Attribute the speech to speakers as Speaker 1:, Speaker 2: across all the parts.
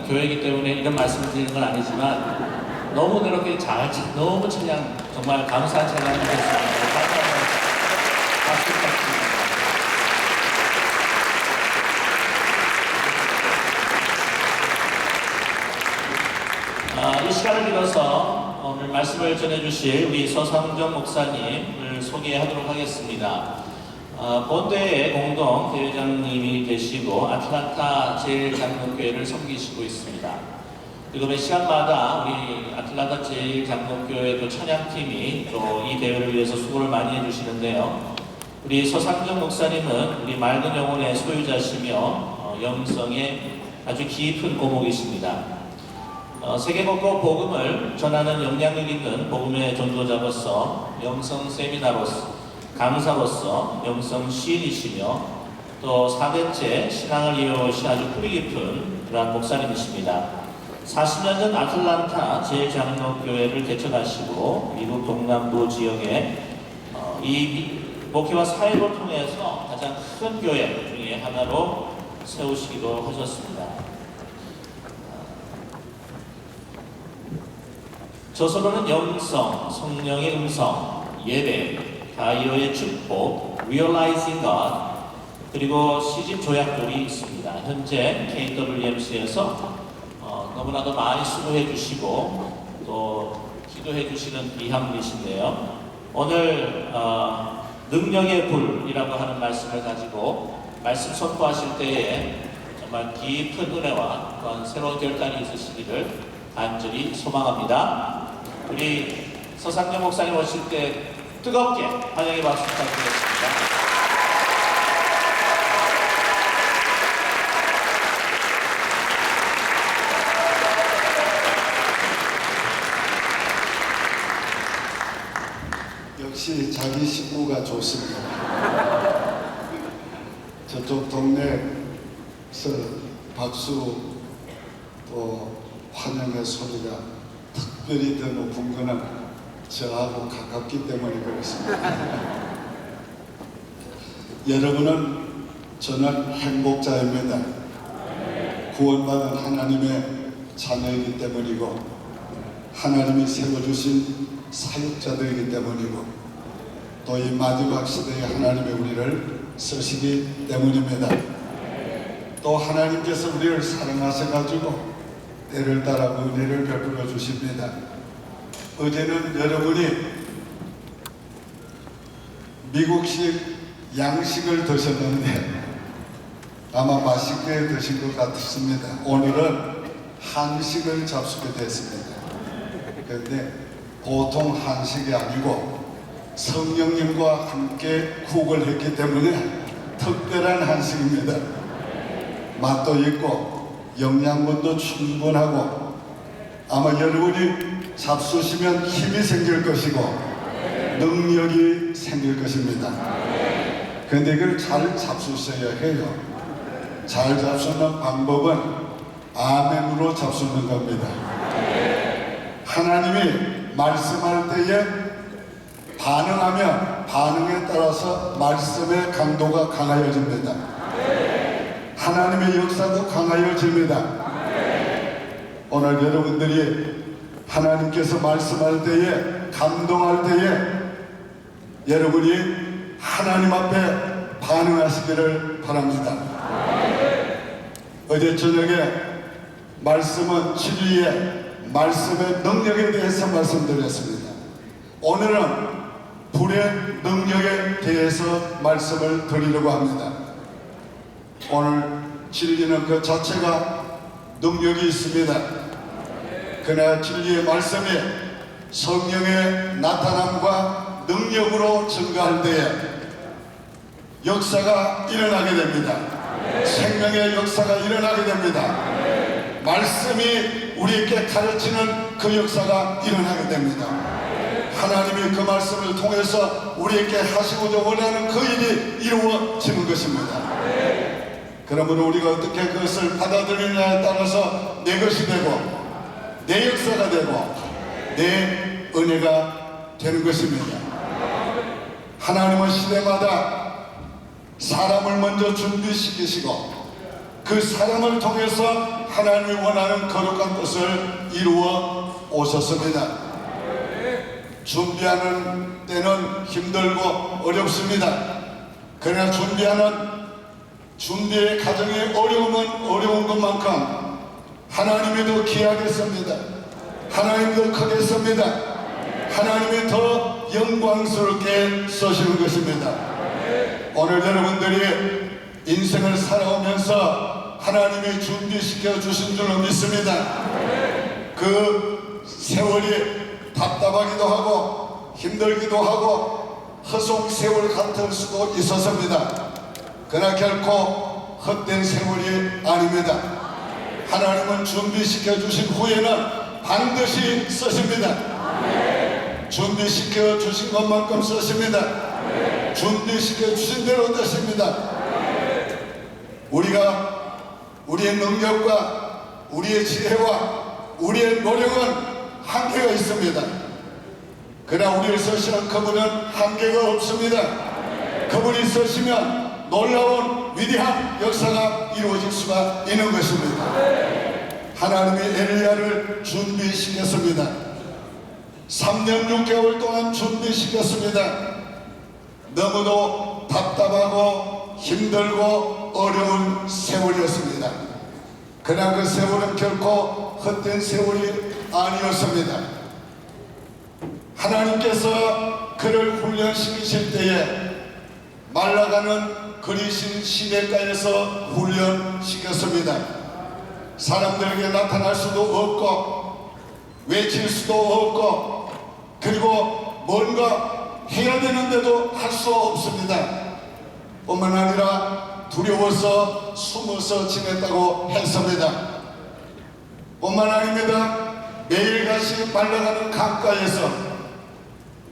Speaker 1: 교회이기 때문에 이런 말씀을 드리는 건 아니지만 너무 그렇게 너무 찬양 정말 감사한 찬양을 드렸습니다. 박수 부탁드립니다. 이 시간을 빌어서 오늘 말씀을 전해주실 우리 서상정 목사님을 소개하도록 하겠습니다. 본대의 공동 대회장님이 되시고 아틀란타 제일장로교회를 섬기시고 있습니다. 그리고 매 시간마다 우리 아틀란타 제일장로교회도 찬양팀이 또 이 대회를 위해서 수고를 많이 해주시는데요. 우리 서상정 목사님은 우리 맑은 영혼의 소유자시며 영성에 아주 깊은 고목이십니다. 세계복고 복음을 전하는 영향력 있는 복음의 전도자로서 영성 세미나로서 강사로서 영성 시인이시며 또 4대째 신앙을 이어오신 아주 뿌리 깊은 그러한 목사님이십니다. 40년 전 아틀란타 제일장로교회를 개척하시고 미국 동남부 지역에 이 목회와 사역을 통해서 가장 큰 교회 중에 하나로 세우시기도 하셨습니다. 저서로는 영성, 성령의 음성, 예배, 가이어의 축복, Realizing God, 그리고 시집 조약들이 있습니다. 현재 KWMC에서 너무나도 많이 수고해 주시고 또 기도해 주시는 비함이신데요. 오늘 능력의 불이라고 하는 말씀을 가지고 말씀 선포하실 때에 정말 깊은 은혜와 또한 새로운 결단이 있으시기를 간절히 소망합니다. 우리 서상정 목사님 오실 때 뜨겁게 환영의 박수 부탁드리겠습니다.
Speaker 2: 역시 자기 식구가 좋습니다. 저쪽 동네에서 박수 또 환영의 소리가 특별히 더 높은 거는 저하고 가깝기 때문에 그렇습니다. 여러분은 저는 행복자입니다. 구원받은 하나님의 자녀이기 때문이고 하나님이 세워주신 사역자들이기 때문이고 또 이 마지막 시대에 하나님의 우리를 쓰시기 때문입니다. 또 하나님께서 우리를 사랑하셔가지고 때를 따라 은혜를 베풀어 주십니다. 어제는 여러분이 미국식 양식을 드셨는데 아마 맛있게 드신 것 같습니다. 오늘은 한식을 잡수게 됐습니다. 그런데 보통 한식이 아니고 성령님과 함께 국을 했기 때문에 특별한 한식입니다. 맛도 있고 영양분도 충분하고 아마 여러분이 잡수시면 힘이 생길 것이고 능력이 생길 것입니다. 그런데 이걸 잘 잡수셔야 해요. 잘 잡수는 방법은 아멘으로 잡수는 겁니다. 하나님이 말씀할 때에 반응하면 반응에 따라서 말씀의 강도가 강하여집니다. 하나님의 역사도 강하여집니다. 오늘 여러분들이 하나님께서 말씀할 때에 감동할 때에 여러분이 하나님 앞에 반응하시기를 바랍니다. 어제 저녁에 말씀은 진리의 말씀의 능력에 대해서 말씀드렸습니다. 오늘은 불의 능력에 대해서 말씀을 드리려고 합니다. 오늘 진리는 그 자체가 능력이 있습니다. 그러나 진리의 말씀이 성령의 나타남과 능력으로 증가할 때에 역사가 일어나게 됩니다. 생명의 역사가 일어나게 됩니다. 말씀이 우리에게 가르치는 그 역사가 일어나게 됩니다. 하나님이 그 말씀을 통해서 우리에게 하시고자 원하는 그 일이 이루어지는 것입니다. 그러므로 우리가 어떻게 그것을 받아들이느냐에 따라서 내 것이 되고 내 역사가 되고 내 은혜가 되는 것입니다. 하나님은 시대마다 사람을 먼저 준비시키시고 그 사람을 통해서 하나님이 원하는 거룩한 것을 이루어 오셨습니다. 준비하는 때는 힘들고 어렵습니다. 그러나 준비의 과정이 어려운 것만큼 하나님이 더 귀하겠습니다. 하나님이 더 크겠습니다. 하나님이 더 영광스럽게 쓰시는 것입니다. 오늘 여러분들이 인생을 살아오면서 하나님이 준비시켜 주신 줄로 믿습니다. 그 세월이 답답하기도 하고 힘들기도 하고 허송 세월 같을 수도 있었습니다. 그러나 결코 헛된 세월이 아닙니다. 하나님은 준비시켜 주신 후에는 반드시 쓰십니다. 준비시켜 주신 것만큼 쓰십니다. 준비시켜 주신 대로 되십니다. 우리가 우리의 능력과 우리의 지혜와 우리의 노력은 한계가 있습니다. 그러나 우리를 쓰시는 그분은 한계가 없습니다. 그분이 쓰시면 놀라운 위대한 역사가 이루어질 수가 있는 것입니다. 하나님이 엘리야를 준비시켰습니다. 3년 6개월 동안 준비시켰습니다. 너무도 답답하고 힘들고 어려운 세월이었습니다. 그러나 그 세월은 결코 헛된 세월이 아니었습니다. 하나님께서 그를 훈련시키실 때에 말라가는 그리신 시냇가에서 훈련시켰습니다. 사람들에게 나타날 수도 없고 외칠 수도 없고 그리고 뭔가 해야 되는데도 할 수 없습니다. 뿐만 아니라 두려워서 숨어서 지냈다고 했습니다. 뿐만 아닙니다. 매일같이 말라가는 강가에서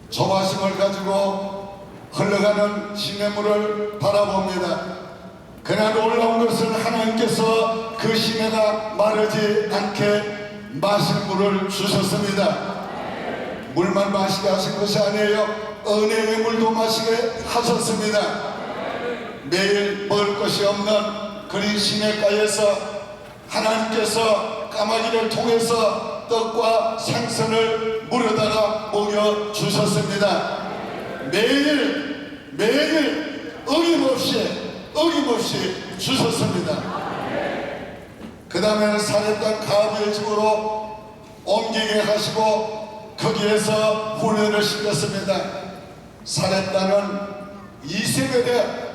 Speaker 2: 조바심을 가지고 흘러가는 시냇물을 바라봅니다. 그러나 놀라운 것은 하나님께서 그 시내가 마르지 않게 마실 물을 주셨습니다. 물만 마시게 하신 것이 아니에요. 은혜의 물도 마시게 하셨습니다. 매일 먹을 것이 없는 그린 시냇가에서 하나님께서 까마귀를 통해서 떡과 생선을 물에다가 먹여주셨습니다. 매일 어김없이 주셨습니다. 그 다음에는 사렙당 가브의 집으로 옮기게 하시고 거기에서 훈련을 시켰습니다. 사렙당은 이세벨의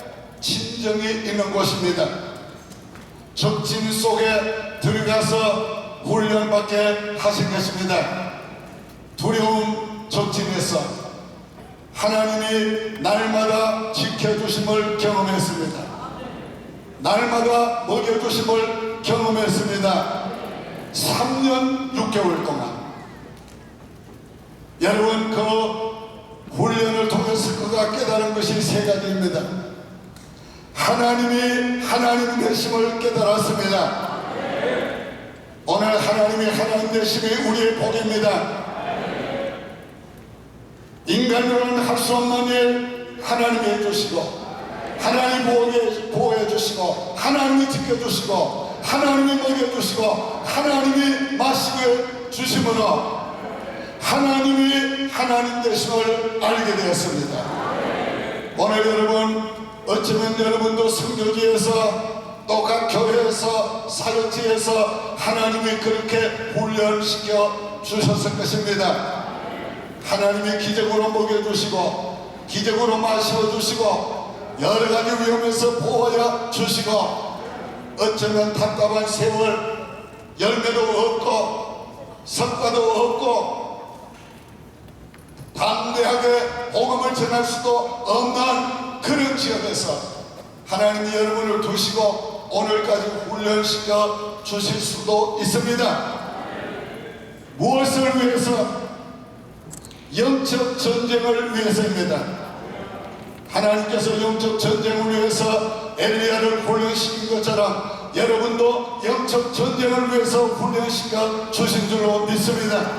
Speaker 2: 친정이 있는 곳입니다. 적진 속에 들어가서 훈련받게 하신 것입니다. 두려운 적진에서 하나님이 날마다 지켜주심을 경험했습니다. 날마다 먹여주심을 경험했습니다. 3년 6개월 동안 여러분 그 훈련을 통해서 그가 깨달은 것이 세 가지입니다. 하나님이 하나님 되심을 깨달았습니다. 오늘 하나님이 하나님 되심이 우리의 복입니다. 인간으로는 할 수 없는 일 하나님이 해주시고 하나님이 보호해 주시고 하나님이 지켜주시고 하나님이 먹여주시고 하나님이 마시게 주심으로 하나님이 하나님 되심을 알게 되었습니다. 오늘 여러분 어쩌면 여러분도 성교지에서 또 각 교회에서 사역지에서 하나님이 그렇게 훈련시켜 주셨을 것입니다. 하나님이 기적으로 먹여주시고 기적으로 마셔주시고 여러가지 위험에서 보호하여 주시고 어쩌면 답답한 세월 열매도 없고 성과도 없고 담대하게 복음을 전할 수도 없는 그런 지역에서 하나님이 여러분을 두시고 오늘까지 훈련시켜 주실 수도 있습니다. 무엇을 위해서? 영적 전쟁을 위해서입니다. 하나님께서 영적 전쟁을 위해서 엘리야를 훈련시킨 것처럼 여러분도 영적 전쟁을 위해서 훈련시켜 주신 줄로 믿습니다.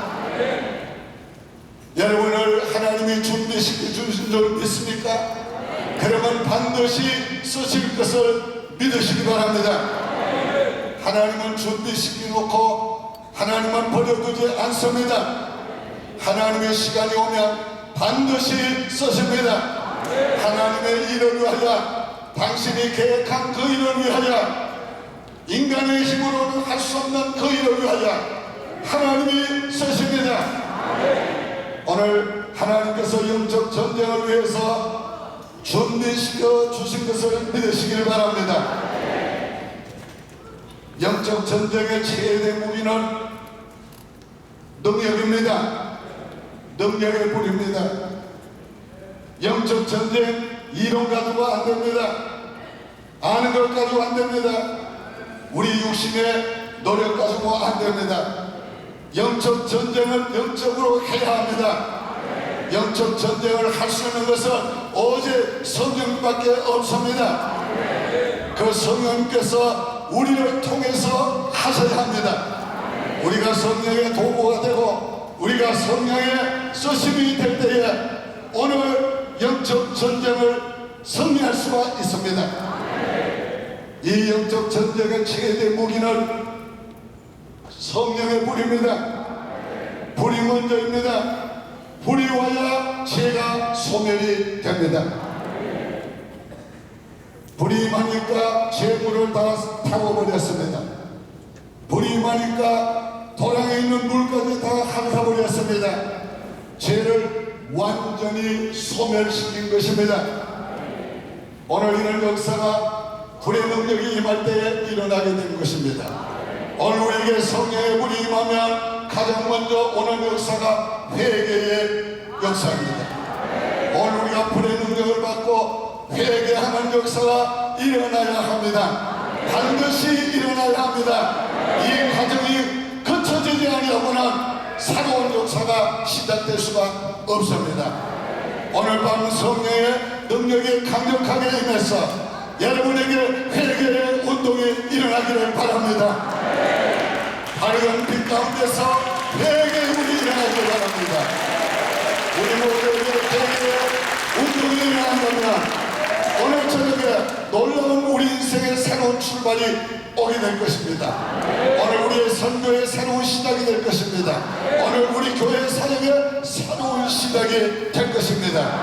Speaker 2: 여러분을 하나님이 준비시켜 주신 줄 믿습니까? 그러면 반드시 쓰실 것을 믿으시기 바랍니다. 하나님은 준비시켜놓고 하나님은 버려두지 않습니다. 하나님의 시간이 오면 반드시 쓰십니다. 하나님의 일을 위하여, 당신이 계획한 그 일을 위하여, 인간의 힘으로는 할 수 없는 그 일을 위하여 하나님이 쓰십니다. 오늘 하나님께서 영적 전쟁을 위해서 준비시켜 주신 것을 믿으시길 바랍니다. 영적 전쟁의 최대 무기는 능력입니다. 능력의 불입니다. 영적 전쟁 이론 가지고 안 됩니다. 아는 것 가지고 안 됩니다. 우리 육신의 노력 가지고 안 됩니다. 영적 전쟁은 영적으로 해야 합니다. 영적 전쟁을 할 수 있는 것은 오직 성령밖에 없습니다. 그 성령께서 우리를 통해서 하셔야 합니다. 우리가 성령의 도구가 되고 우리가 성령의 쓰심이 될 때에 오늘 영적 전쟁을 승리할 수가 있습니다. 이 영적 전쟁의 최대 무기는 성령의 불입니다. 불이 먼저입니다. 불이 와야 죄가 소멸이 됩니다. 불이 임하니까 죄물을 다 타고버렸습니다. 불이 임하니까 도량에 있는 물까지 다 핥아버렸습니다. 죄를 완전히 소멸시킨 것입니다. 오늘 이런 역사가 불의 능력이 임할 때에 일어나게 된 것입니다. 오늘 우리에게 성령의 불이 임하면 가장 먼저 오는 역사가 회개의 역사입니다. 오늘 우리가 불의 능력을 받고 회개하는 역사가 일어나야 합니다. 반드시 일어나야 합니다. 이 과정이 거쳐지지 아니하고는 새로운 역사가 시작될 수가 없습니다. 오늘 밤 성령의 능력이 강력하게 임해서 여러분에게 회개의 운동이 일어나기를 바랍니다. 밝은 빛 가운데서 회개의 운이 일어나기를 바랍니다. 우리 모두에게 회개의 운동이 일어난다면 오늘 저녁에 놀라운 우리 인생의 새로운 출발이 오게 될 것입니다. 오늘 우리의 선교의 새로운 시작이 될 것입니다. 오늘 우리 교회 사역의 새로운 시작이 될 것입니다.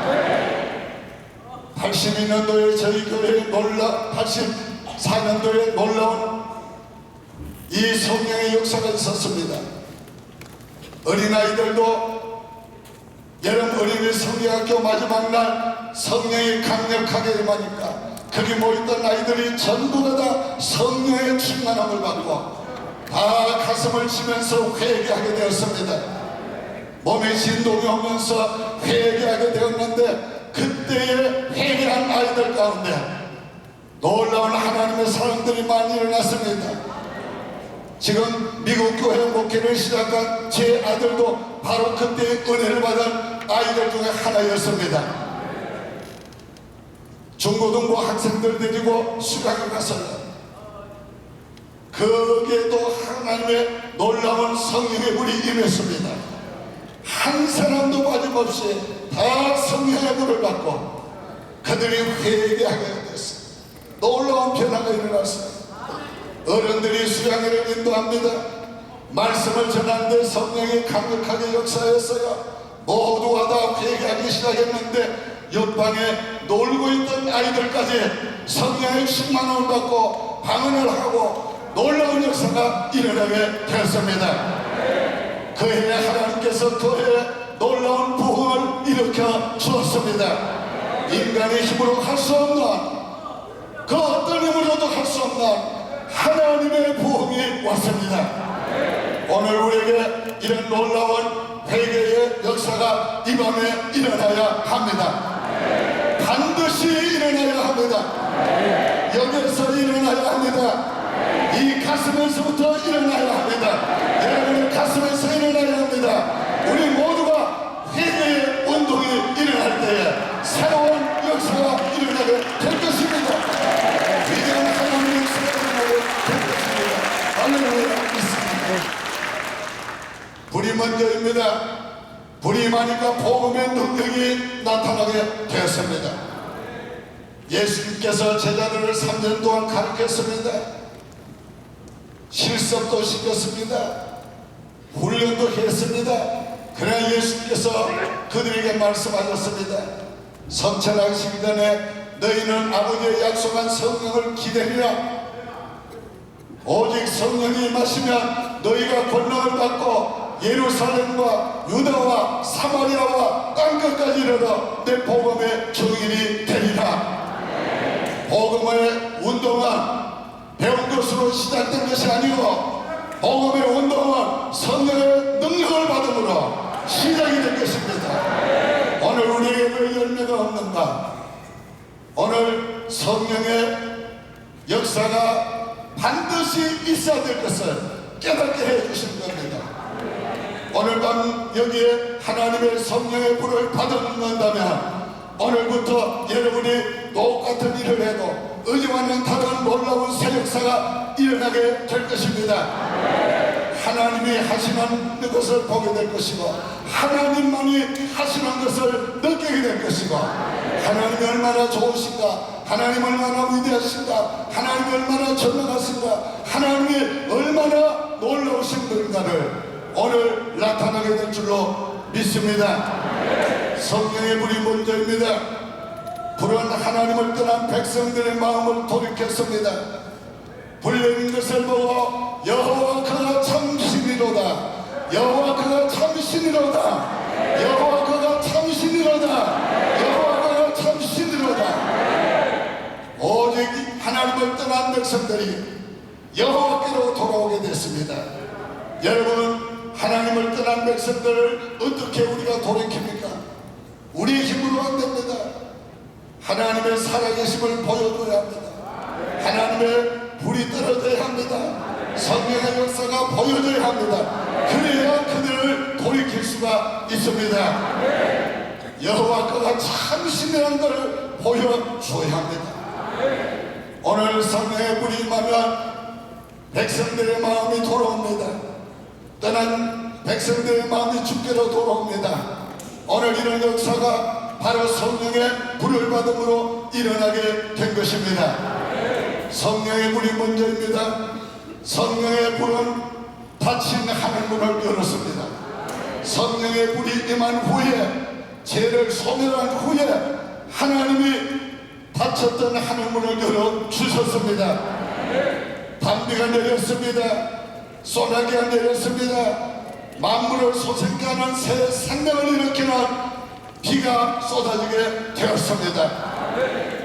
Speaker 2: 82년도에 저희 교회에 84년도에 놀라운 이 성령의 역사가 있었습니다. 어린아이들도 여름 어린이 성경학교 마지막 날 성령이 강력하게 임하니까 거기 모였던 아이들이 전부 다 성령의 충만함을 받고 다 가슴을 치면서 회개하게 되었습니다. 몸에 진동이 오면서 회개하게 되었는데 그때의 회개한 아이들 가운데 놀라운 하나님의 사람들이 많이 일어났습니다. 지금 미국 교회 목회를 시작한 제 아들도 바로 그때 은혜를 받은 아이들 중에 하나였습니다. 중고등부 학생들 데리고 수강을 갔어요. 거기에도 하나님의 놀라운 성령의 불이 임했습니다. 한 사람도 빠짐없이 다 성령의 불을 받고 그들이 회개하게 됐어요. 놀라운 변화가 일어났어요. 어른들이 수양회를 인도합니다. 말씀을 전하는데 성령이 강력하게 역사했어요. 모두가 다 회개하기 시작했는데 옆방에 놀고 있던 아이들까지 성령의 충만함을 받고 방언을 하고 놀라운 역사가 일어나게 되었습니다. 그해 하나님께서 그해 놀라운 부흥을 일으켜 주었습니다. 인간의 힘으로 할 수 없는 그 어떤 힘으로도 할 수 없는 하나님의 부흥이 왔습니다. 오늘 우리에게 이런 놀라운 회개의 역사가 이 밤에 일어나야 합니다. 반드시 일어나야 합니다. 여기에서 일어나야 합니다. 이 가슴에서부터 일어나야 합니다. 여러분의 가슴에서 일어나야 합니다. 우리 모두가 회개의 운동이 일어날 때에 새로운 역사가 일어나게 될 것입니다. 위대한 하나님의 역사가 일어나게 될 것입니다. 할렐루야 있습니다. 불이 먼저입니다. 불이 임하니까 복음의 능력이 나타나게 되었습니다. 예수님께서 제자들을 3년 동안 가르쳤습니다. 실습도 시켰습니다. 훈련도 했습니다. 그러나 예수께서 그들에게 말씀하셨습니다. 성찬하시기 전에 너희는 아버지의 약속한 성령을 기다리라. 오직 성령이 임하시면 너희가 권능을 받고 예루살렘과 유다와 사마리아와 땅끝까지 이르러 내 복음의 증인이 되리라. 복음의 운동은 배운 것으로 시작된 것이 아니고 복음의 운동은 성령의 능력을 받음으로 시작이 될 것입니다. 오늘 우리에게 그 열매가 없는가? 오늘 성령의 역사가 반드시 있어야 될 것을 깨닫게 해주신 겁니다. 오늘 밤 여기에 하나님의 성령의 불을 받는다면 오늘부터 여러분이 똑같은 일을 해도 의지와는 다른 놀라운 새 역사가 일어나게 될 것입니다. 하나님이 하시는 것을 보게 될 것이고 하나님만이 하시는 것을 느끼게 될 것이고 하나님이 얼마나 좋으신가, 하나님 얼마나 위대하신가, 하나님이 얼마나 전능하신가, 하나님이 얼마나 놀라우신 분인가를 오늘 나타나게 될 줄로 믿습니다. 성령의 불이 먼저입니다. 불은 하나님을 떠난 백성들의 마음을 돌이켰습니다. 불내린 것을 보고 여호와 그가 참신이로다, 여호와 그가 참신이로다, 여호와 그가 참신이로다, 여호와 그가 참신이로다. 오직 하나님을 떠난 백성들이 여호와께로 돌아오게 됐습니다. 여러분, 하나님을 떠난 백성들을 어떻게 우리가 돌이킵니까? 우리의 힘으로 안 됩니다. 하나님의 살아계심을 보여줘야 합니다. 하나님의 불이 떨어져야 합니다. 성령의 역사가 보여져야 합니다. 그래야 그들을 돌이킬 수가 있습니다. 여호와 그가 참신이라는 것을 보여줘야 합니다. 오늘 성령의 불이 임하면 백성들의 마음이 돌아옵니다. 떠난 백성들의 마음이 주께로 돌아옵니다. 오늘 이런 역사가 바로 성령의 불을 받음으로 일어나게 된 것입니다. 성령의 불이 먼저입니다. 성령의 불은 닫힌 하늘문을 열었습니다. 성령의 불이 임한 후에, 죄를 소멸한 후에 하나님이 닫혔던 하늘문을 열어주셨습니다. 단비가 내렸습니다. 소나기가 내렸습니다. 만물을 솟게 하는 새 생명을 일으키는 비가 쏟아지게 되었습니다.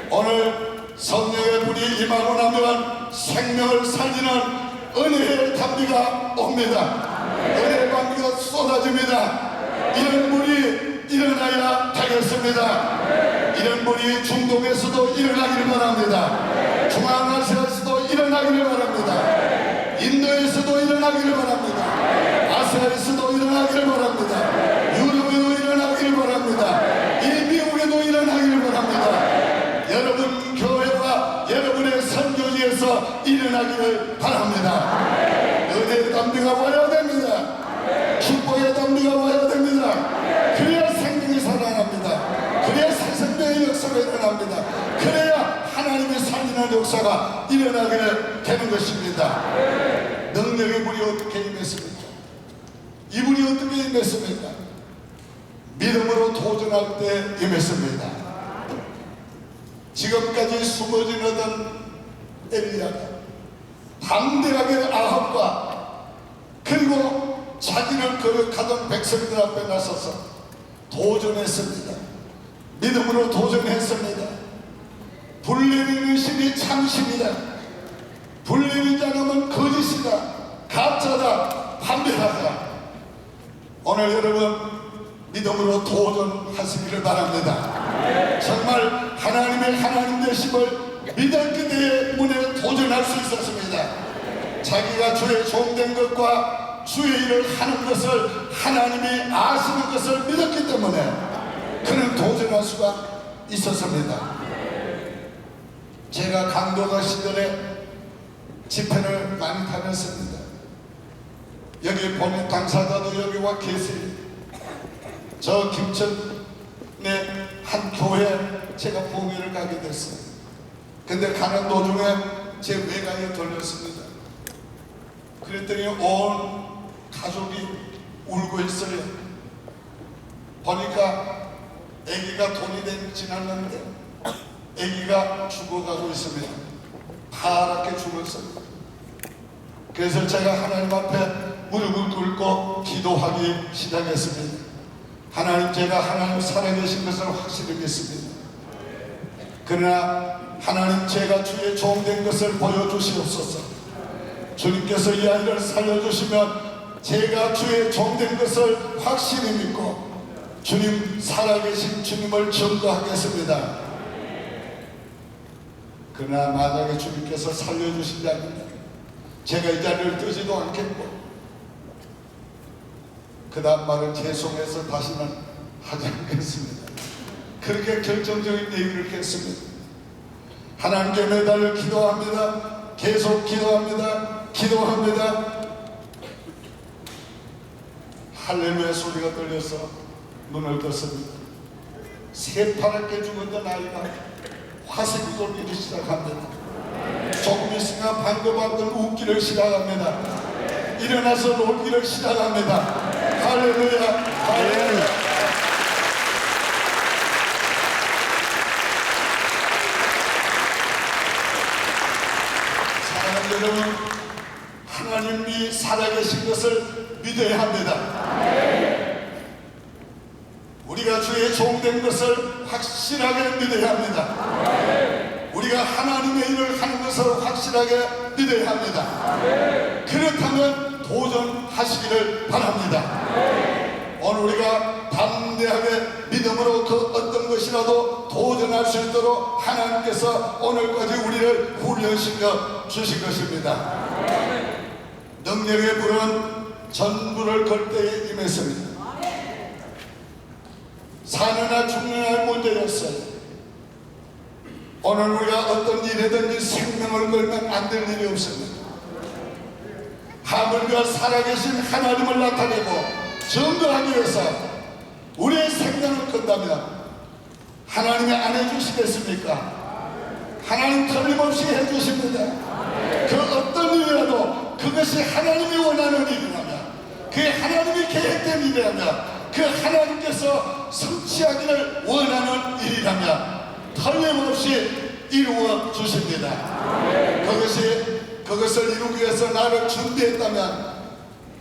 Speaker 2: 오늘 성령의 불이 임하고 나면 생명을 살리는 은혜의 단비가 옵니다. 은혜의 단비가 쏟아집니다. 이런 불이 일어나야 되겠습니다. 이런 불이 중동에서도 일어나기를 바랍니다. 중앙아시아에서도 일어나기를 바랍니다. 인도에서도 일어나기를 바랍니다. 아시아에서도 일어나기를 바랍니다. 유럽에도 일어나기를 바랍니다. 이 미국에도 일어나기를 바랍니다. 여러분 교회와 여러분의 선교지에서 일어나기를 바랍니다. 은혜의 담비가 와야 됩니다. 축복의 담비가 와야 됩니다. 그래야 생명이 살아납니다. 그래야 새생명의 역사가 일어납니다. 그래야 하나님의 살리는 역사가 일어나게 되는 것입니다. 능력의 불이 어떻게 임했습니까? 이 불이 어떻게 임했습니까? 믿음으로 도전할 때 임했습니다. 지금까지 숨어지려던 엘리야가 담대하게 아합과 그리고 자기를 거역하던 백성들 앞에 나서서 도전했습니다. 믿음으로 도전했습니다. 불내리는 신이 참신이다. 불내리지 않으면 거짓이다. 가짜다. 판별하다. 오늘 여러분 믿음으로 도전하시기를 바랍니다. 정말 하나님의 하나님 되심을 믿을 그대의 문에 도전할 수 있었습니다. 자기가 주의 종된 것과 주의 일을 하는 것을 하나님이 아시는 것을 믿었기 때문에 그는 도전할 수가 있었습니다. 제가 강도가 시절에 집회를 많이 다녔습니다. 여기 본인 당사자도 여기 와 계세요. 저 김천의 한 교회 제가 봉회를 가게 됐어요. 근데 가는 도중에 제 외가에 돌렸습니다. 그랬더니 온 가족이 울고 있어요. 보니까 아기가 돈이 지났는데 아기가 죽어가고 있습니다. 파랗게 죽었어요. 그래서 제가 하나님 앞에 무릎을 꿇고 기도하기 시작했습니다. 하나님, 제가 하나님 살아계신 것을 확실히 믿습니다. 그러나 하나님, 제가 주의 종된 것을 보여주시옵소서. 주님께서 이 아이를 살려주시면 제가 주의 종된 것을 확실히 믿고 주님, 살아계신 주님을 증거하겠습니다. 그러나 만약에 주님께서 살려주시지 않으면 제가 이 자리를 뜨지도 않겠고, 그 다음 말은 죄송해서 다시는 하지 않겠습니다. 그렇게 결정적인 얘기를 했습니다. 하나님께 매달 기도합니다. 계속 기도합니다. 기도합니다. 할렐루야 소리가 들려서 눈을 떴습니다. 새파랗게 죽었던 아이가 화색이 돌리기 시작합니다. 조금 있으면 방금방금 웃기를 시작합니다. 일어나서 놀기를 시작합니다. 할렐루야, 할렐루야. 사랑하는 여러분, 하나님이 살아계신 것을 믿어야 합니다. 우리가 주의 종된 것을 확실하게 믿어야 합니다. 우리가 하나님의 일을 하는 것을 확실하게 믿어야 합니다. 그렇다면 도전하시기를 바랍니다. 오늘 우리가 담대하게 믿음으로 그 어떤 것이라도 도전할 수 있도록 하나님께서 오늘까지 우리를 훈련시켜 주신 것입니다. 능력의 불은 전부를 걸 때에 임했습니다. 사느나 죽느냐의 문제였어요. 오늘 우리가 어떤 일이든지 생명을 걸면 안 될 일이 없습니다. 하물며 살아계신 하나님을 나타내고 증거하기 위해서 우리의 생명을 건다면 하나님이 안 해주시겠습니까? 하나님 틀림없이 해주십니다. 그 어떤 일이라도 그것이 하나님이 원하는 일이라면, 그게 하나님이 계획된 일이라면, 그 하나님께서 성취하기를 원하는 일이라면 틀림없이 이루어 주십니다. 그것을 이루기 위해서 나를 준비했다면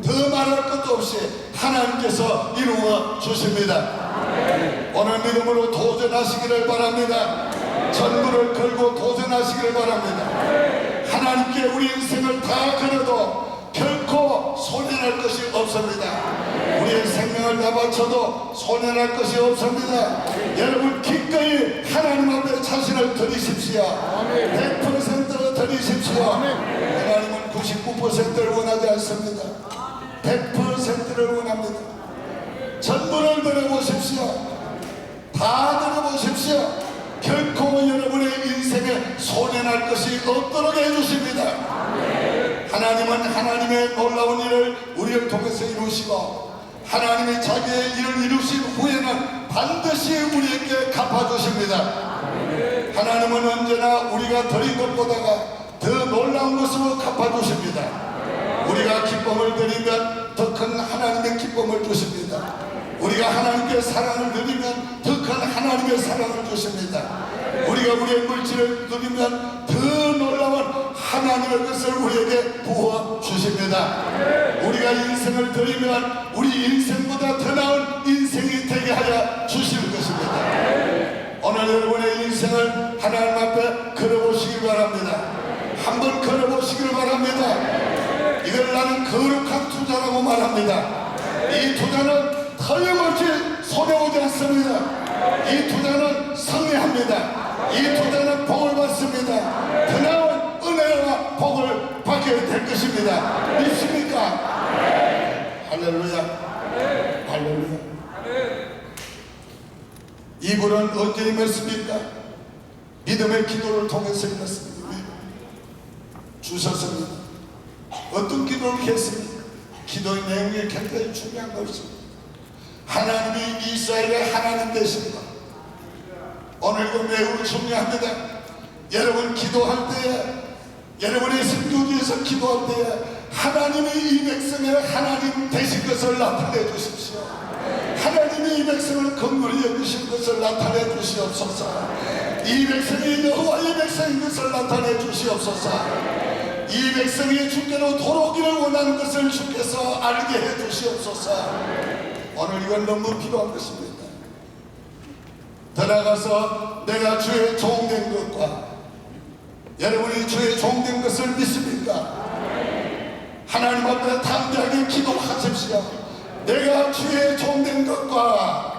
Speaker 2: 더 말할 것도 없이 하나님께서 이루어 주십니다. 오늘 믿음으로 도전하시기를 바랍니다. 전부를 걸고 도전하시기를 바랍니다. 하나님께 우리 인생을 다 걸어도 결코 손해날 것이 없습니다. 우리의 생명을 다 바쳐도 손해날 것이 없습니다. 여러분, 기꺼이 하나님 앞에 자신을 드리십시오. 100% 드리십시오. 하나님은 99%를 원하지 않습니다. 100%를 원합니다. 전부를 드려보십시오. 다 드려보십시오. 결코 여러분의 인생에 손해날 것이 없도록 해주십니다. 하나님은 하나님의 놀라운 일을 우리를 통해서 이루시고, 하나님이 자기의 일을 이루신 후에는 반드시 우리에게 갚아주십니다. 하나님은 언제나 우리가 드린 것보다가 더 놀라운 것으로 갚아주십니다. 우리가 기쁨을 드리면 더 큰 하나님의 기쁨을 주십니다. 우리가 하나님께 사랑을 드리면 더 큰 하나님의 사랑을 주십니다. 우리가 우리의 물질을 드리면 더 놀라운 하나님의 것을 우리에게 부어 주십니다. 우리가 인생을 드리면 우리 인생보다 더 나은 인생이 되게 하여 주실 것입니다. 오늘 여러분의 인생을 하나님 앞에 걸어보시길 바랍니다. 한번 걸어보시길 바랍니다. 이걸 나는 거룩한 투자라고 말합니다. 이 투자는 틀림없이 손해오지 않습니다. 이 투자는 승리합니다. 이 투자는 복을 받습니다. 더 나은 은혜와 복을 받게 될 것입니다. 믿습니까? 할렐루야, 할렐루야. 이 불은 언제 임했습니까? 믿음의 기도를 통해서 임했습니다. 주셨습니다. 어떤 기도를 했습니까? 기도의 내용이 굉장히 중요한 것입니다. 하나님이 이스라엘의 하나님 되신 것, 오늘 이거 매우 중요합니다. 여러분 기도할 때에, 여러분의 성교지에서 기도할 때에 하나님이 이 백성의 하나님 되신 것을 나타내 주십시오. 하나님이 이 백성을 긍휼히 여기신 것을 나타내 주시옵소서. 이 백성이 여호와의 백성인 것을 나타내 주시옵소서. 이 백성이 주께로 돌아오기를 원하는 것을 주께서 알게 해 주시옵소서. 오늘 이건 너무 필요한 것입니다. 더 나아가서 내가 주의 종된 것과 여러분이 주의 종된 것을 믿습니까? 하나님 앞에 담대하게 기도하십시오. 내가 주의 종된 것과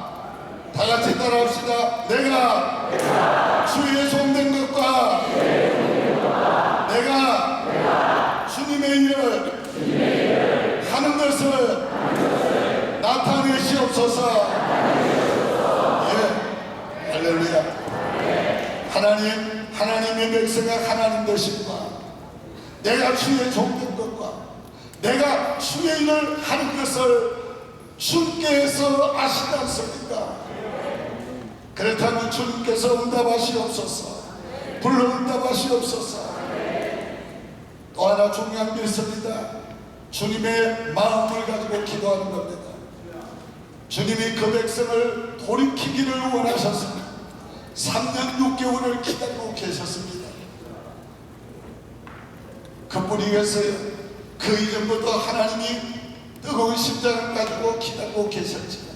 Speaker 2: 다 같이 따라합시다. 내가 주의 종된 것과 내가 주님의 일을 하는 것을 나타내시옵소서. 예, 할렐루야. 하나님의 백성의 하나님 되심과 내가 주의 종된 것과 내가 주의 일을 하는 것을 주께서 아시지 않습니까? 그렇다면 주님께서 응답하시옵소서. 불러 응답하시옵소서. 또 하나 중요한 게 있습니다. 주님의 마음을 가지고 기도하는 겁니다. 주님이 그 백성을 돌이키기를 원하셨습니다. 3년 6개월을 기다리고 계셨습니다. 그뿐이겠어요. 그 이전부터 하나님이 뜨거운 심장을 가지고 기다리고 계셨지만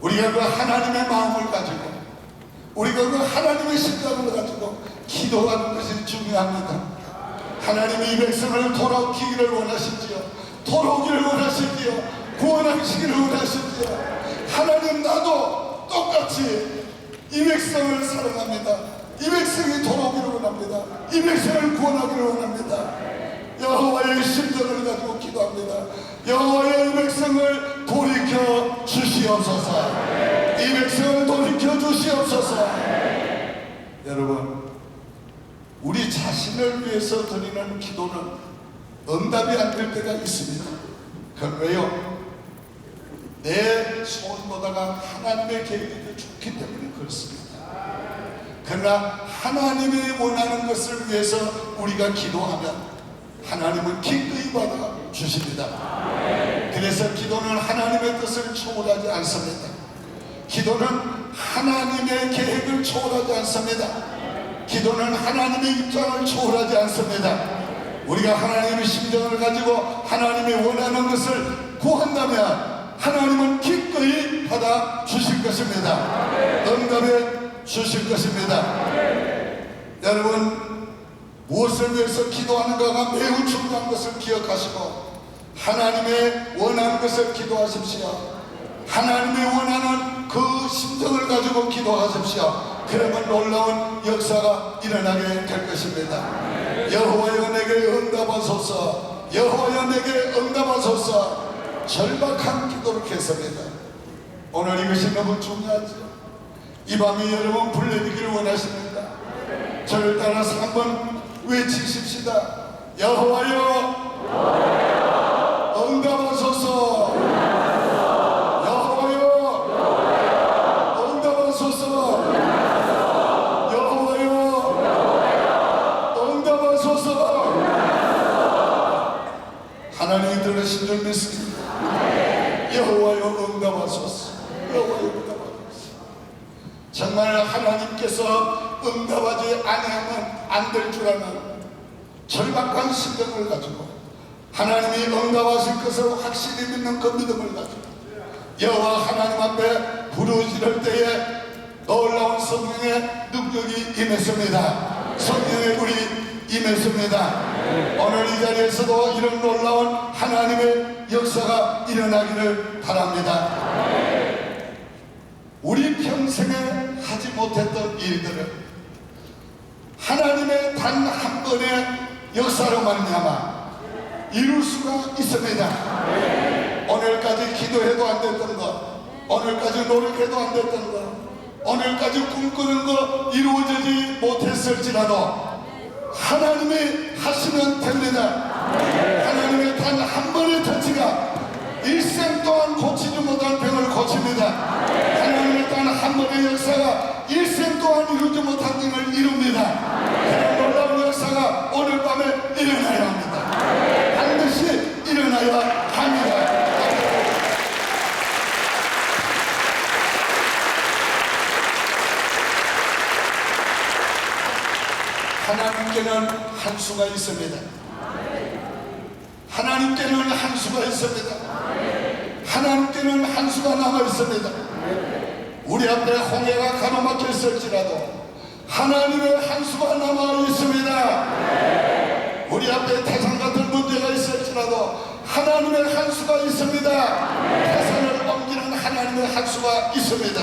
Speaker 2: 우리가 그 하나님의 마음을 가지고 우리가 그 하나님의 심장을 가지고 기도하는 것이 중요합니다. 하나님이 이 백성을 돌아오기를 원하시지요. 돌아오기를 원하시지요. 구원하시기를 원하시지요. 하나님 나도 똑같이 이 백성을 사랑합니다. 이 백성이 돌아오기를 원합니다. 이 백성을 구원하기를 원합니다. 여호와의 심정을 가지고 기도합니다. 여호와의 이 백성을 돌이켜 주시옵소서. 이 백성을 돌이켜 주시옵소서. 여러분, 우리 자신을 위해서 드리는 기도는 응답이 안 될 때가 있습니다. 그건 왜요? 내 소원보다가 하나님의 계획이 더 좋기 때문에 그렇습니다. 그러나 하나님이 원하는 것을 위해서 우리가 기도하면 하나님은 기꺼이 받아 주십니다. 그래서 기도는 하나님의 뜻을 초월하지 않습니다. 기도는 하나님의 계획을 초월하지 않습니다. 기도는 하나님의 입장을 초월하지 않습니다. 우리가 하나님의 심정을 가지고 하나님이 원하는 것을 구한다면 하나님은 기꺼이 받아 주실 것입니다. 응답해 주실 것입니다. 여러분, 무엇을 위해서 기도하는가가 매우 중요한 것을 기억하시고 하나님의 원하는 것을 기도하십시오. 하나님이 원하는 그 심정을 가지고 기도하십시오. 그러면 놀라운 역사가 일어나게 될 것입니다. 여호와여 내게 응답하소서. 여호와여 내게 응답하소서. 절박한 기도를 했습니다. 오늘 이것이 너무 중요하죠. 이 밤에 여러분 불러내기를 원하십니까? 저를 따라서 한번 외치십시다. 여호와여 응답하소서. 여호와여 응답하소서. 여호와여 응답하소서. 하나님이 들으신 줄 믿습니다. 여호와여 응답하소서. 여호와여 응답하소서. 정말 하나님께서 응답하지 아니하면 안 될 줄 아는 절박한 심정을 가지고 하나님이 응답하실 것을 확실히 믿는 그 믿음을 가지고 여호와 하나님 앞에 부르짖을 때에 놀라운 성령의 능력이 임했습니다. 성령의 불이 임했습니다. 오늘 이 자리에서도 이런 놀라운 하나님의 역사가 일어나기를 바랍니다. 우리 평생에 하지 못했던 일들을 하나님의 단 한 번의 역사로 말미암아 이룰 수가 있습니다. 오늘까지 기도해도 안 됐던 것, 오늘까지 노력해도 안 됐던 것, 오늘까지 꿈꾸는 것 이루어지지 못했을지라도 하나님이 하시면 됩니다. 하나님의 단 한 번의 터치가 일생 동안 고치지 못한 병을 고칩니다. 하나님의 단 한 번의 역사가 일생 동안 이루지 못한 일을 이룹니다. 그런 놀라운 역사가 오늘 밤에 일어나야 합니다. 일어나야 합니다. 하나님께는 한 수가 있습니다. 하나님께는 한 수가 있습니다. 하나님께는 한 수가 남아 있습니다. 우리 앞에 홍해가 가로막혀 있을지라도 하나님의 한 수가 남아 있습니다. 우리 앞에 태산 같은 문제가 있을지라도 하나님의 한 수가 있습니다. 태산을 옮기는 하나님의 한 수가 있습니다.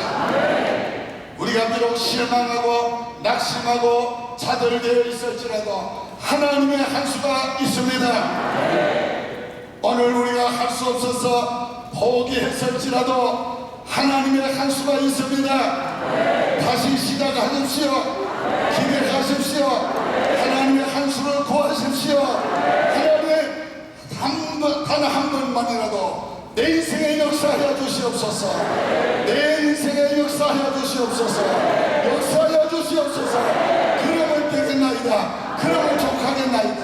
Speaker 2: 우리가 비록 실망하고 낙심하고 차별되어 있을지라도 하나님의 한 수가 있습니다. 오늘 우리가 할 수 없어서 포기했을지라도 하나님의 한 수가 있습니다. 다시 시작하십시오. 기대하십시오. 하나님의 한 수를 구하십시오. 하나님의 단 한 번만이라도 내 인생에 역사하여 주시옵소서. 내 인생에 역사하여 주시옵소서. 역사하여 주시옵소서. 그러면 되겠나이다. 그러면 족하겠나이다.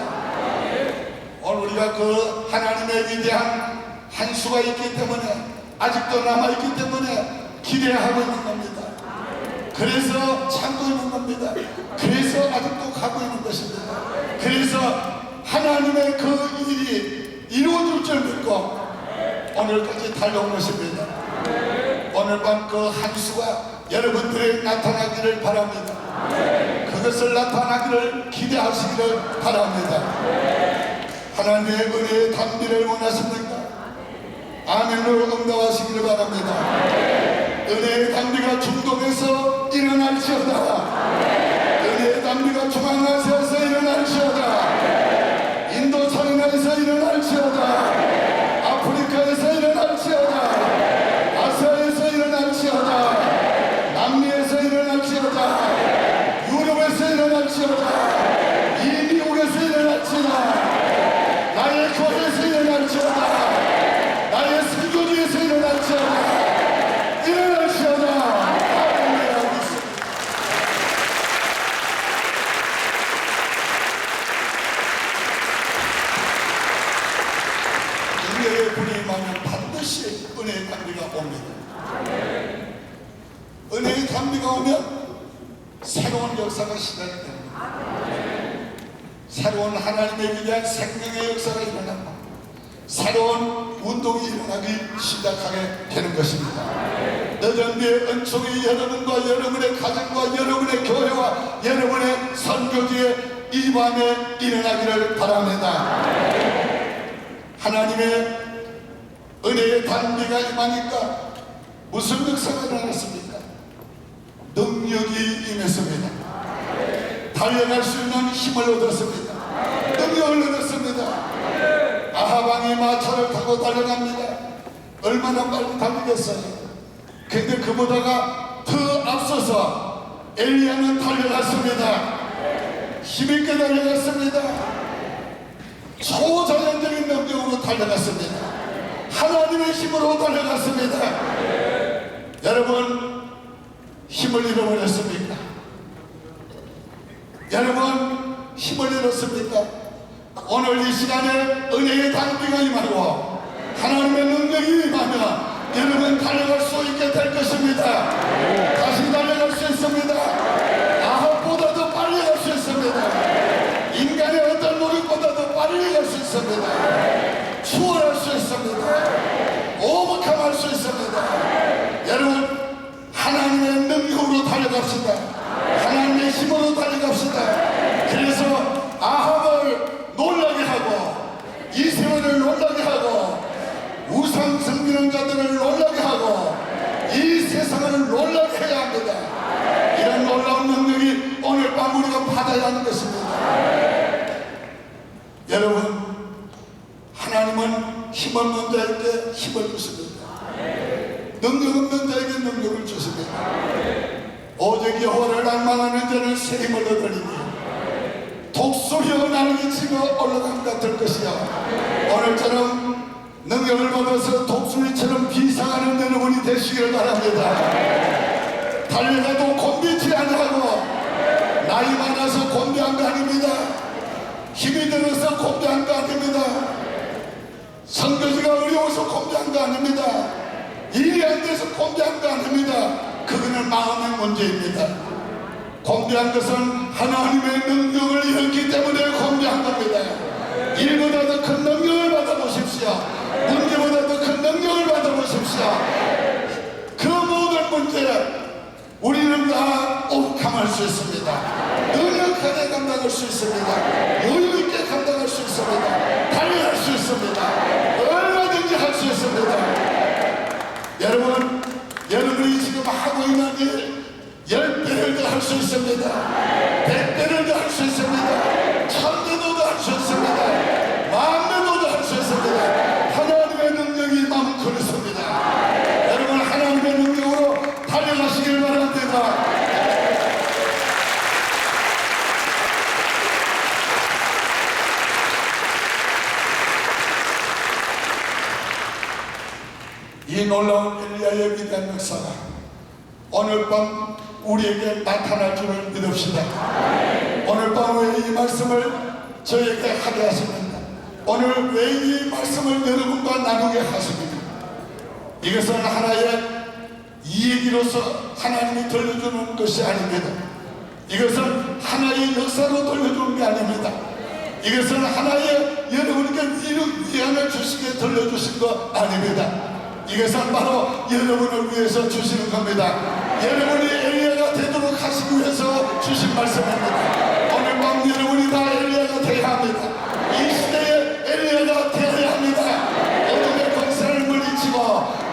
Speaker 2: 오늘 우리가 그 하나님의 위대한 한 수가 있기 때문에 아직도 남아있기 때문에 기대하고 있는 겁니다. 그래서 참고 있는 겁니다. 그래서 아직도 가고 있는 것입니다. 그래서 하나님의 그 일이 이루어질 줄 믿고 오늘까지 달려온 것입니다. 오늘 밤 그 한 수가 여러분들에게 나타나기를 바랍니다. 그것을 나타나기를 기대하시기를 바랍니다. 하나님의 은혜의 담비를 원하십니까? 아멘으로 응답하시기를 바랍니다. 은혜의 담비가 중동에서 일어날지어다. 은혜의 담비가 중앙아시아에서 일어날지어다. 인도 차이나에서 일어날지어다. 아프리카에서 일어날지어다. 아시아에서 일어날지어다. 남미에서 일어날지어다. 유럽에서 일어날지어다. 이 미국에서 일어날지어다. 나의 교회에서 일어날지어다. 나의 선교지에서 일어날지어다. 일어날지어다. 할렐루야. 믿습니다. 우리의 분이 임하면 반드시 은혜의 담비가 옵니다. 은혜의 담비가 오면 새로운 역사가 시작이 됩니다. 새로운 하나님의 위대한 생명의 역사가 일어납니다. 새로운 운동이 일어나기 시작하게 되는 것입니다. 너전비의 은총이 여러분과 여러분의 가정과 여러분의 교회와 여러분의 선교지에 이 밤에 일어나기를 바랍니다. 하나님의 은혜의 단비가 임하니까 무슨 역사가 일어났습니까? 능력이 임했습니다. 달려갈 수 있는 힘을 얻었습니다. 능력을 얻었습니다. 아하방이 마차를 타고 달려갑니다. 얼마나 빨리 달리겠어요? 근데 그보다가 더 앞서서 엘리야는 달려갔습니다. 힘있게 달려갔습니다. 초자연적인 능력으로 달려갔습니다. 하나님의 힘으로 달려갔습니다. 여러분, 힘을 잃어버렸습니까? 여러분, 힘을 잃었습니까? 오늘 이 시간에 은혜의 단비가 임하고 하나님의 능력이 임하면 여러분 달려갈 수 있게 될 것입니다. 다시 달려갈 수 있습니다. 아합보다도 빨리 갈 수 있습니다. 인간의 어떤 노력보다도 빨리 갈 수 있습니다. 추월할 수 있습니다. 오버컴할 수 있습니다. 여러분, 하나님의 능력으로 달려갑시다. 하나님의 힘으로 달려갑시다. 그래서 아합을 놀라게 하고 이세원을 놀라게 하고 우상 섬기는 자들을 놀라게 하고 이 세상을 놀라게 해야 합니다. 이런 놀라운 능력이 오늘 밤 우리가 받아야 하는 것입니다. 여러분, 하나님은 힘 없는 자에게 힘을 주십니다. 능력 없는 자에게 능력을 주십니다. 오직 여호와를 낭만하는 자는 새 힘을 얻으리니 독수리와 나를 치고 올라간 것 같을 것이야. 오늘처럼 능력을 받아서 독수리처럼 비상하는 여러분이 되시기를 바랍니다. 달려가도 곤비치 아니하고 나이 많아서 곤비한 거 아닙니다. 힘이 들어서 곤비한 거 아닙니다. 선거지가 어려워서 공개한 거 아닙니다. 일이 안 돼서 공개한 거 아닙니다. 그거는 마음의 문제입니다. 공개한 것은 하나님의 능력을 잃었기 때문에 공개한 겁니다. 일보다 더 큰 능력을 받아보십시오. 문제보다 더 큰 능력을 받아보십시오. 그 모든 문제 우리는 다 오감할 수 있습니다. 능력하게 감당할 수 있습니다. 여유있게 감당할 수 있습니다. 달려갈 수 있습니다. 얼마든지 할 수 있습니다. 여러분, 여러분이 지금 하고 있는 일 10배를 더 할 수 있습니다. 100배를 더 할 수 있습니다. 1000배도 더 할 수 있습니다. 10,000배도 더 할 수 있습니다. 하나님의 능력이 많고 있습니다. 여러분, 하나님의 능력으로 달려가시길 바랍니다. 이 놀라운 엘리야의 위대한 역사가 오늘 밤 우리에게 나타날 줄을 믿읍시다. 오늘 밤 왜 이 말씀을 저에게 하게 하십니까? 오늘 왜 이 말씀을 여러분과 나누게 하십니까? 이것은 하나의 이야기로서 하나님이 들려주는 것이 아닙니다. 이것은 하나의 역사로 들려주는 게 아닙니다. 이것은 하나의 여러분에게 위안을 주시게 들려주신 거 아닙니다. 이것은 바로 여러분을 위해서 주시는 겁니다. 여러분이 엘리야가 되도록 하시기 위해서 주신 말씀입니다. 오늘 밤 여러분이 다 엘리야가 되어야 합니다. 이 시대에 엘리야가 되어야 합니다. 어둠의 권세를 물리치고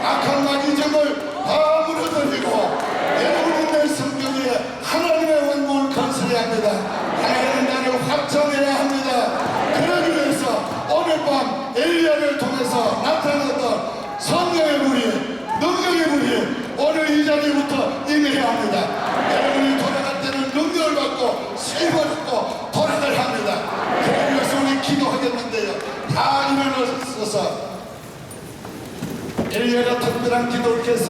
Speaker 2: 악한 마귀점을 다 무너뜨리고 여러분이 내 성경에 하나님의 왕국을 건설해야 합니다. 하나님의 나라를 확장해야 합니다. 그러기 위해서 오늘 밤 엘리야를 통해서 나타났던 성령의 불이, 능력의 불이 오늘 이 자리부터 임해야 합니다. 여러분이 돌아갈 때는 능력을 받고 수임을 받고 돌아가야 합니다. 그러기 위해서 우리 기도하겠는데요. 다 일어나셔서 엘리야가 특별한 기도를 했습니다.